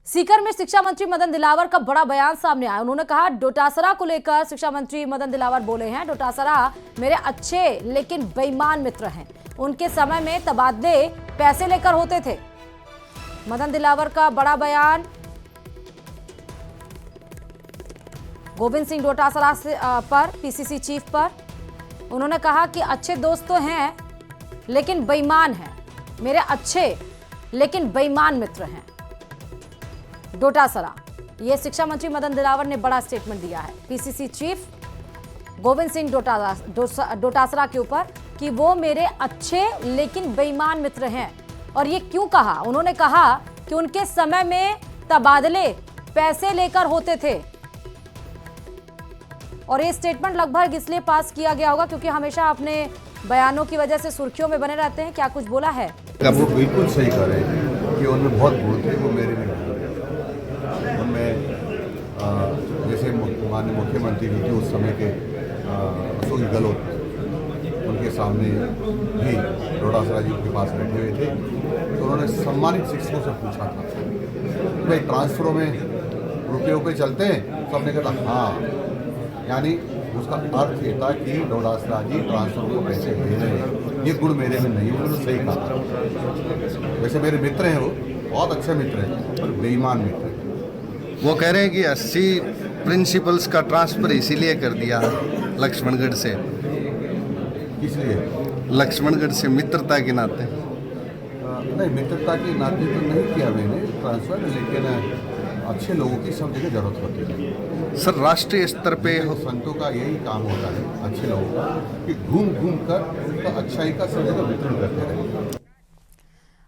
सीकर में शिक्षा मंत्री मदन दिलावर का बड़ा बयान सामने आया। उन्होंने कहा डोटासरा को लेकर शिक्षा मंत्री मदन दिलावर बोले हैं, डोटासरा मेरे अच्छे लेकिन बेईमान मित्र हैं। उनके समय में तबादले पैसे लेकर होते थे। मदन दिलावर का बड़ा बयान गोविंद सिंह डोटासरा पर, पीसीसी चीफ पर। उन्होंने कहा कि अच्छे दोस्त तो हैं लेकिन बेईमान हैं, मेरे अच्छे लेकिन बेईमान मित्र हैं डोटासरा। ये शिक्षा मंत्री मदन दिलावर ने बड़ा स्टेटमेंट दिया है पीसीसी चीफ गोविंद सिंह डोटासरा के ऊपर कि वो मेरे अच्छे लेकिन बेईमान मित्र हैं। और ये क्यों कहा? उन्होंने कहा कि उनके समय में तबादले पैसे लेकर होते थे। और ये स्टेटमेंट लगभग इसलिए पास किया गया होगा क्योंकि हमेशा अपने बयानों की वजह से सुर्खियों में बने रहते हैं। क्या कुछ बोला है? वो बिल्कुल सही कह रहे हैं कि उनमें बहुत गुण थे, वो मेरे में नहीं। उनमें जैसे माननीय मुख्यमंत्री भी थे उस समय के अशोक गहलोत, उनके सामने भी डोटासरा जी के पास बैठे हुए थे, तो उन्होंने सम्मानित शिक्षकों से पूछा था भाई ट्रांसफरों में रुपये चलते हैं? तो हमने कहा हाँ, यानी उसका अर्थ ये था कि डोटासरा जी ट्रांसफर को पैसे दे रहे हैं। ये गुण मेरे में नहीं, उन्होंने सही कहा। वैसे मेरे मित्र हैं, वो बहुत अच्छे मित्र हैं और बेईमान मित्र हैं। वो कह रहे हैं कि 80 प्रिंसिपल्स का ट्रांसफ़र इसीलिए कर दिया लक्ष्मणगढ़ से। इसलिए लक्ष्मणगढ़ से मित्रता के नाते नहीं, मित्रता के नाते तो नहीं किया मैंने ट्रांसफ़र, लेकिन अच्छे लोगों की सब जगह जरूरत होती है सर। राष्ट्रीय स्तर पे तो संतों का यही काम होता है, अच्छे लोगों का, कि घूम घूम कर उनका अच्छाई का सब जगह वितरण करते रहे।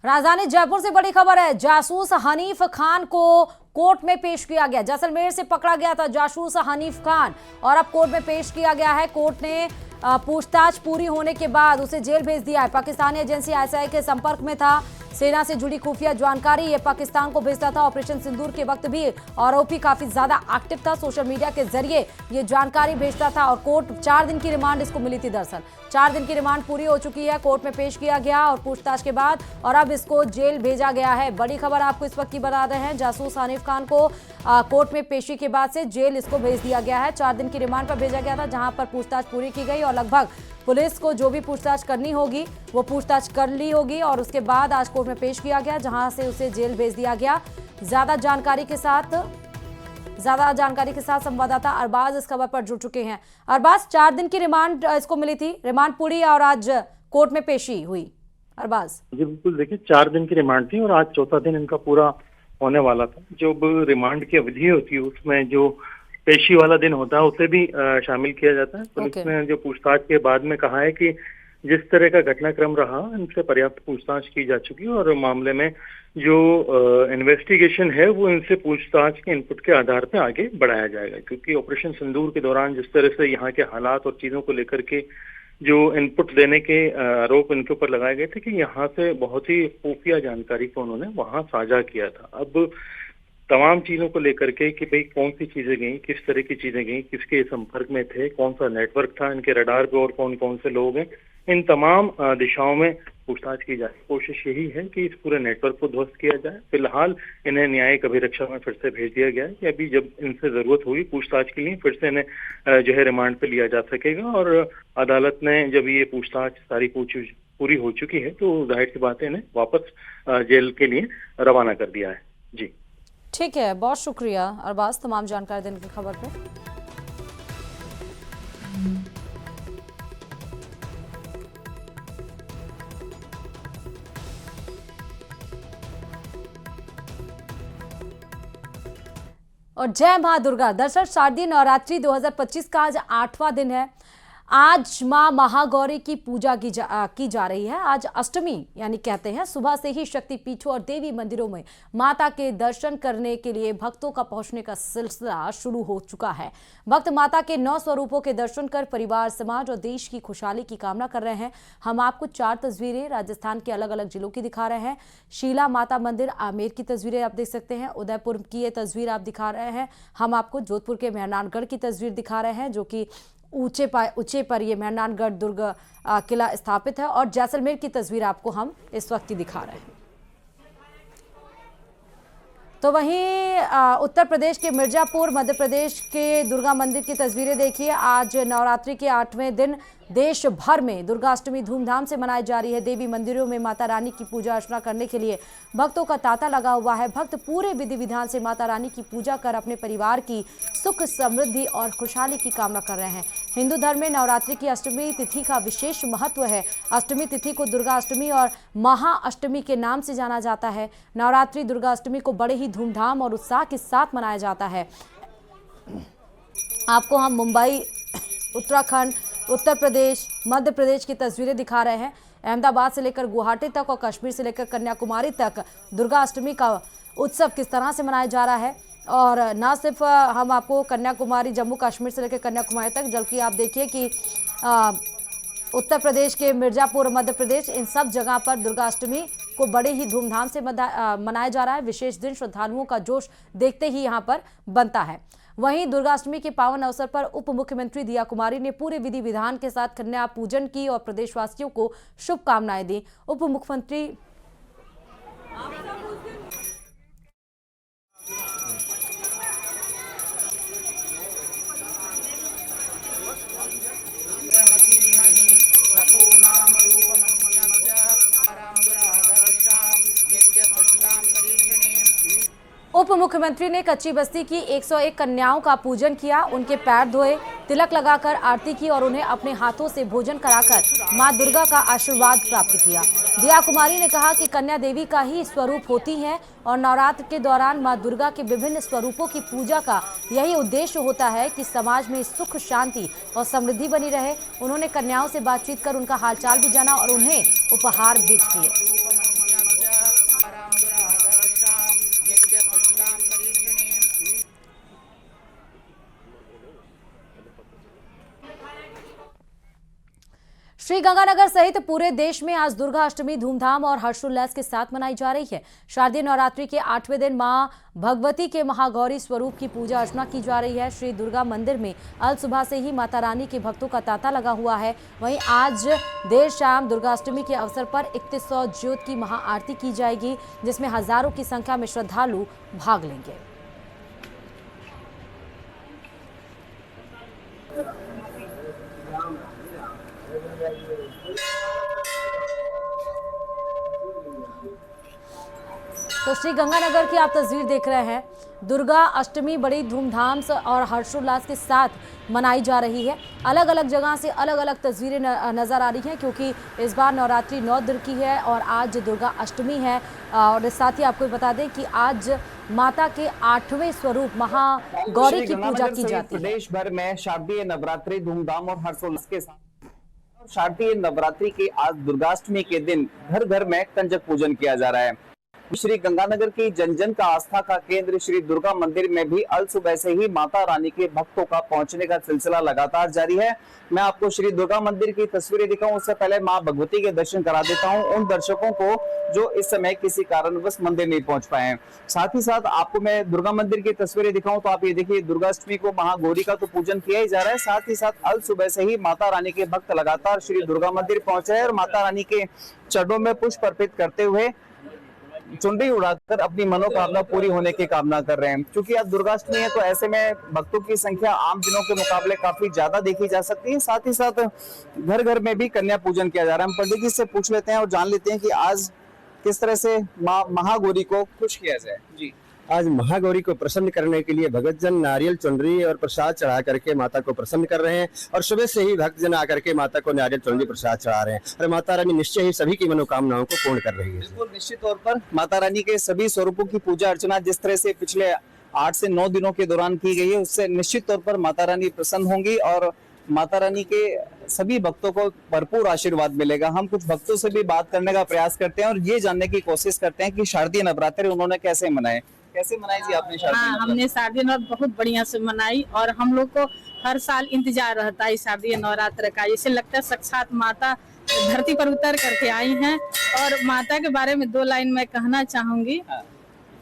राजधानी जयपुर से बड़ी खबर है। जासूस हनीफ खान को कोर्ट में पेश किया गया। जैसलमेर से पकड़ा गया था जासूस हनीफ खान और अब कोर्ट में पेश किया गया है। कोर्ट ने पूछताछ पूरी होने के बाद उसे जेल भेज दिया है। पाकिस्तानी एजेंसी आईएसआई के संपर्क में था। सेना से जुड़ी खुफिया जानकारी ये पाकिस्तान को भेजता था। ऑपरेशन सिंदूर के वक्त भी आरोपी काफी ज्यादा एक्टिव था, सोशल मीडिया के जरिए ये जानकारी भेजता था। और कोर्ट 4 दिन की रिमांड इसको मिली थी। दरअसल 4 दिन की रिमांड पूरी हो चुकी है। कोर्ट में पेश किया गया और पूछताछ के बाद और अब इसको जेल भेजा गया है। बड़ी खबर आपको इस वक्त की बता रहे हैं। जासूस हनीफ खान को कोर्ट में पेशी के बाद से जेल इसको भेज दिया गया है। 4 दिन की रिमांड पर भेजा गया था, जहां पर पूछताछ पूरी की गई और लगभग पुलिस को जो भी पूछताछ करनी होगी वो पूछताछ कर ली होगी। और उसके बाद आज कोर्ट में पेश किया गया, जहां से उसे जेल भेज दिया गया। ज्यादा जानकारी के साथ संवाददाता अरबाज इस खबर पर जुड़ चुके हैं। अरबाज, 4 दिन की रिमांड इसको मिली थी, रिमांड पूरी और आज कोर्ट में पेशी हुई। अरबाज जी बिल्कुल, देखिए 4 दिन की रिमांड थी और आज चौथा दिन इनका पूरा होने वाला था। जो रिमांड की अवधि होती है उसमें जो पेशी वाला दिन होता है उसे भी शामिल किया जाता है। पुलिस ने जो पूछताछ के बाद में कहा है कि जिस तरह का घटनाक्रम रहा इनसे पर्याप्त पूछताछ की जा चुकी है और मामले में जो इन्वेस्टिगेशन है वो इनसे पूछताछ के इनपुट के आधार पर आगे बढ़ाया जाएगा। क्योंकि ऑपरेशन सिंदूर के दौरान जिस तरह से यहाँ के हालात और चीजों को लेकर के जो इनपुट देने के आरोप इनके ऊपर लगाए गए थे कि यहाँ से बहुत ही खुफिया जानकारी को उन्होंने वहां साझा किया था। अब तमाम चीजों को लेकर के कि भाई कौन सी चीजें गई, किस तरह की चीजें गई, किसके संपर्क में थे, कौन सा नेटवर्क था इनके रडार पे और कौन कौन से लोग हैं, इन तमाम दिशाओं में पूछताछ की जाए। कोशिश यही है कि इस पूरे नेटवर्क को ध्वस्त किया जाए। फिलहाल इन्हें न्यायिक अभिरक्षा में फिर से भेज दिया गया है कि अभी जब इनसे जरूरत होगी पूछताछ के लिए फिर से इन्हें जो है रिमांड पे लिया जा सकेगा। और अदालत ने जब ये पूछताछ सारी पूरी हो चुकी है तो जाहिर सी बात है इन्हें वापस जेल के लिए रवाना कर दिया है। जी ठीक है, बहुत शुक्रिया अरबाज तमाम जानकारी देने की खबर पे। और जय मां दुर्गा। दरअसल शारदीय नवरात्रि 2025 का आज 8वां दिन है। आज मां महागौरी की पूजा की जा रही है। आज अष्टमी यानी कहते हैं सुबह से ही शक्तिपीठों और देवी मंदिरों में माता के दर्शन करने के लिए भक्तों का पहुंचने का सिलसिला शुरू हो चुका है। भक्त माता के 9 स्वरूपों के दर्शन कर परिवार, समाज और देश की खुशहाली की कामना कर रहे हैं। हम आपको 4 तस्वीरें राजस्थान के अलग अलग जिलों की दिखा रहे हैं। शीला माता मंदिर आमेर की तस्वीरें आप देख सकते हैं। उदयपुर की ये तस्वीर आप दिखा रहे हैं। हम आपको जोधपुर के मेहरानगढ़ की तस्वीर दिखा रहे हैं, जो कि ऊंचे पर ये मेहरानगढ़ दुर्ग किला स्थापित है। और जैसलमेर की तस्वीर आपको हम इस वक्त की दिखा रहे हैं। तो वहीं उत्तर प्रदेश के मिर्जापुर, मध्य प्रदेश के दुर्गा मंदिर की तस्वीरें देखिए। आज नवरात्रि के 8वें दिन देश भर में दुर्गाष्टमी धूमधाम से मनाई जा रही है। देवी मंदिरों में माता रानी की पूजा अर्चना करने के लिए भक्तों का तांता लगा हुआ है। भक्त पूरे विधि विधान से माता रानी की पूजा कर अपने परिवार की सुख, समृद्धि और खुशहाली की कामना कर रहे हैं। हिंदू धर्म में नवरात्रि की अष्टमी तिथि का विशेष महत्व है। अष्टमी तिथि को दुर्गा अष्टमी और महाअष्टमी के नाम से जाना जाता है। नवरात्रि दुर्गा अष्टमी को बड़े ही धूमधाम और उत्साह के साथ मनाया जाता है। आपको हम मुंबई, उत्तराखंड, उत्तर प्रदेश, मध्य प्रदेश की तस्वीरें दिखा रहे हैं। अहमदाबाद से लेकर गुवाहाटी तक और कश्मीर से लेकर कन्याकुमारी तक दुर्गा अष्टमी का उत्सव किस तरह से मनाया जा रहा है। और ना सिर्फ हम आपको कन्याकुमारी, जम्मू कश्मीर से लेकर कन्याकुमारी तक, बल्कि आप देखिए कि उत्तर प्रदेश के मिर्जापुर, मध्य प्रदेश, इन सब जगह पर दुर्गा अष्टमी को बड़े ही धूमधाम से मनाया जा रहा है। विशेष दिन श्रद्धालुओं का जोश देखते ही यहाँ पर बनता है। वहीं दुर्गाष्टमी के पावन अवसर पर उप मुख्यमंत्री दिया कुमारी ने पूरे विधि विधान के साथ कन्या पूजन की और प्रदेशवासियों को शुभकामनाएं दी। उप मुख्यमंत्री उप मुख्यमंत्री ने कच्ची बस्ती की 101 कन्याओं का पूजन किया, उनके पैर धोए, तिलक लगाकर आरती की और उन्हें अपने हाथों से भोजन कराकर मां दुर्गा का आशीर्वाद प्राप्त किया। दिया कुमारी ने कहा कि कन्या देवी का ही स्वरूप होती हैं और नवरात्र के दौरान मां दुर्गा के विभिन्न स्वरूपों की पूजा का यही उद्देश्य होता है कि समाज में सुख, शांति और समृद्धि बनी रहे। उन्होंने कन्याओं से बातचीत कर उनका हालचाल भी जाना और उन्हें उपहार भेंट किए। श्रीगंगानगर सहित पूरे देश में आज दुर्गा अष्टमी धूमधाम और हर्षोल्लास के साथ मनाई जा रही है। शारदीय नवरात्रि के 8वें दिन मां भगवती के महागौरी स्वरूप की पूजा अर्चना की जा रही है। श्री दुर्गा मंदिर में अल सुबह से ही माता रानी के भक्तों का तांता लगा हुआ है। वहीं आज देर शाम दुर्गाष्टमी के अवसर पर 3100 ज्योत की महाआरती की जाएगी, जिसमें हजारों की संख्या में श्रद्धालु भाग लेंगे। तो श्रीगंगानगर की आप तस्वीर देख रहे हैं। दुर्गा अष्टमी बड़ी धूमधाम से और हर्षोल्लास के साथ मनाई जा रही है। अलग अलग जगह से अलग अलग तस्वीरें नजर आ रही हैं, क्योंकि इस बार नवरात्रि 9 दिन की है और आज दुर्गा अष्टमी है। और साथ ही आपको बता दें कि आज माता के 8वें स्वरूप महागौरी की पूजा की जाती है। प्रदेश भर में शारदीय नवरात्रि धूमधाम और हर्षोल्लास के साथ शारदीय नवरात्रि के आज दुर्गाष्टमी के दिन घर घर में कंजक पूजन किया जा रहा है। श्री गंगानगर की जन जन का आस्था का केंद्र श्री दुर्गा मंदिर में भी अल सुबह से ही माता रानी के भक्तों का पहुंचने का सिलसिला लगातार जारी है। मैं आपको श्री दुर्गा मंदिर की तस्वीरें दिखाऊं, उससे पहले मां भगवती के दर्शन करा देता हूं उन दर्शकों को जो इस समय किसी कारणवश मंदिर नहीं पहुंच पाए हैं। साथ ही साथ आपको मैं दुर्गा मंदिर की तस्वीरें दिखाऊं तो आप ये देखिए, दुर्गाष्टमी को महागौरी का तो पूजन किया ही जा रहा है, साथ ही साथ अल सुबह से ही माता रानी के भक्त लगातार श्री दुर्गा मंदिर पहुंचे हैं और माता रानी के चरणों में पुष्प अर्पित करते हुए चुनरी उड़ाकर अपनी मनोकामना पूरी होने की कामना कर रहे हैं। क्योंकि आज दुर्गाष्टमी है तो ऐसे में भक्तों की संख्या आम दिनों के मुकाबले काफी ज्यादा देखी जा सकती है। साथ ही साथ घर घर में भी कन्या पूजन किया जा रहा है। हम पंडित जी से पूछ लेते हैं और जान लेते हैं कि आज किस तरह से महागौरी को खुश किया जाए। जी, आज महागौरी को प्रसन्न करने के लिए भक्तजन नारियल, चुनरी और प्रसाद चढ़ा करके माता को प्रसन्न कर रहे हैं और सुबह से ही भक्तजन आकर के माता को नारियल, चुनरी, प्रसाद चढ़ा रहे हैं और माता रानी निश्चय ही सभी की मनोकामनाओं को पूर्ण कर रही है। बिल्कुल निश्चित तौर पर माता रानी के सभी स्वरूपों की पूजा अर्चना जिस तरह से पिछले 8 से 9 दिनों के दौरान की गई है, उससे निश्चित तौर पर माता रानी प्रसन्न होंगी और माता रानी के सभी भक्तों को भरपूर आशीर्वाद मिलेगा। हम कुछ भक्तों से भी बात करने का प्रयास करते हैं और ये जानने की कोशिश करते हैं कि शारदीय नवरात्रि उन्होंने कैसे मनाए। कैसे मनाई जी आपने शारदीय? हाँ, हमने शारदीय नवरात्र बहुत बढ़िया से मनाई और हम लोग को हर साल इंतजार रहता है शारदीय नवरात्र का। इसे लगता है साक्षात माता धरती पर उतर करके आई हैं। और माता के बारे में 2 लाइन मैं कहना चाहूंगी।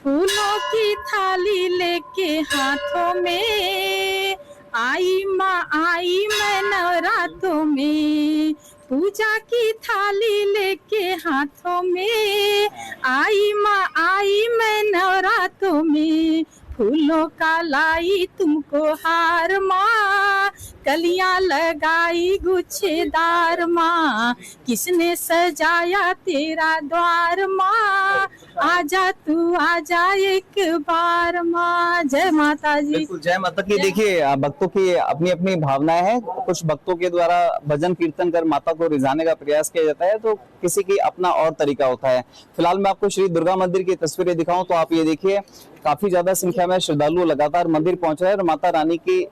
फूलों की थाली लेके हाथों में आई माँ आई मैं नवरात्रों में, पूजा की थाली लेके हाथों में आई माँ आई मैं नवरातों में, फूलों का लाई तुमको हार माँ, कलियां लगाई गुच्छेदार माँ, किसने सजाया तेरा द्वार माँ, आजा तू आजा एक बार माँ। जय माता जी। बिल्कुल, जय माता की। देखिए, भक्तों की अपनी अपनी भावनाएं हैं। कुछ भक्तों के द्वारा भजन कीर्तन कर माता को रिझाने का प्रयास किया जाता है, तो किसी की अपना और तरीका होता है। फिलहाल मैं आपको श्री दुर्गा मंदिर की तस्वीरें दिखाऊं तो आप ये देखिए, काफी ज्यादा संख्या में श्रद्धालु लगातार मंदिर पहुंच रहे हैं और माता रानी की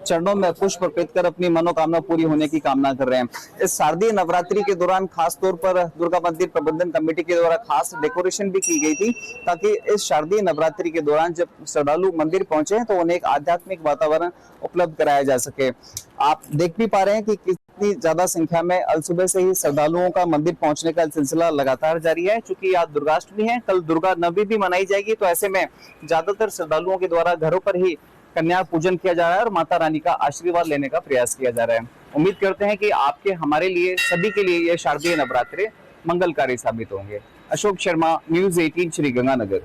चरणों में पुष्प अर्पित कर अपनी मनोकामना पूरी होने की कामना कर रहे हैं। इस शारदीय नवरात्रि के दौरान खास तौर पर दुर्गा मंदिर प्रबंधन कमेटी के द्वारा खास डेकोरेशन भी की गई थी, ताकि इस शारदीय नवरात्रि के दौरान जब श्रद्धालु मंदिर पहुंचे तो उन्हें एक आध्यात्मिक वातावरण उपलब्ध कराया जा सके। आप देख भी पा रहे हैं कि कितनी ज्यादा संख्या में अल सुबह से ही श्रद्धालुओं का मंदिर पहुंचने का सिलसिला लगातार जारी है। चूंकि आज दुर्गाष्टमी है, कल दुर्गा नवमी भी मनाई जाएगी, तो ऐसे में ज्यादातर श्रद्धालुओं के द्वारा घरों पर ही कन्या पूजन किया जा रहा है और माता रानी का आशीर्वाद लेने का प्रयास किया जा रहा है। उम्मीद करते हैं कि आपके हमारे लिए सभी के लिए ये शारदीय नवरात्रे मंगलकारी साबित होंगे। अशोक शर्मा, न्यूज़ 18, श्री गंगानगर।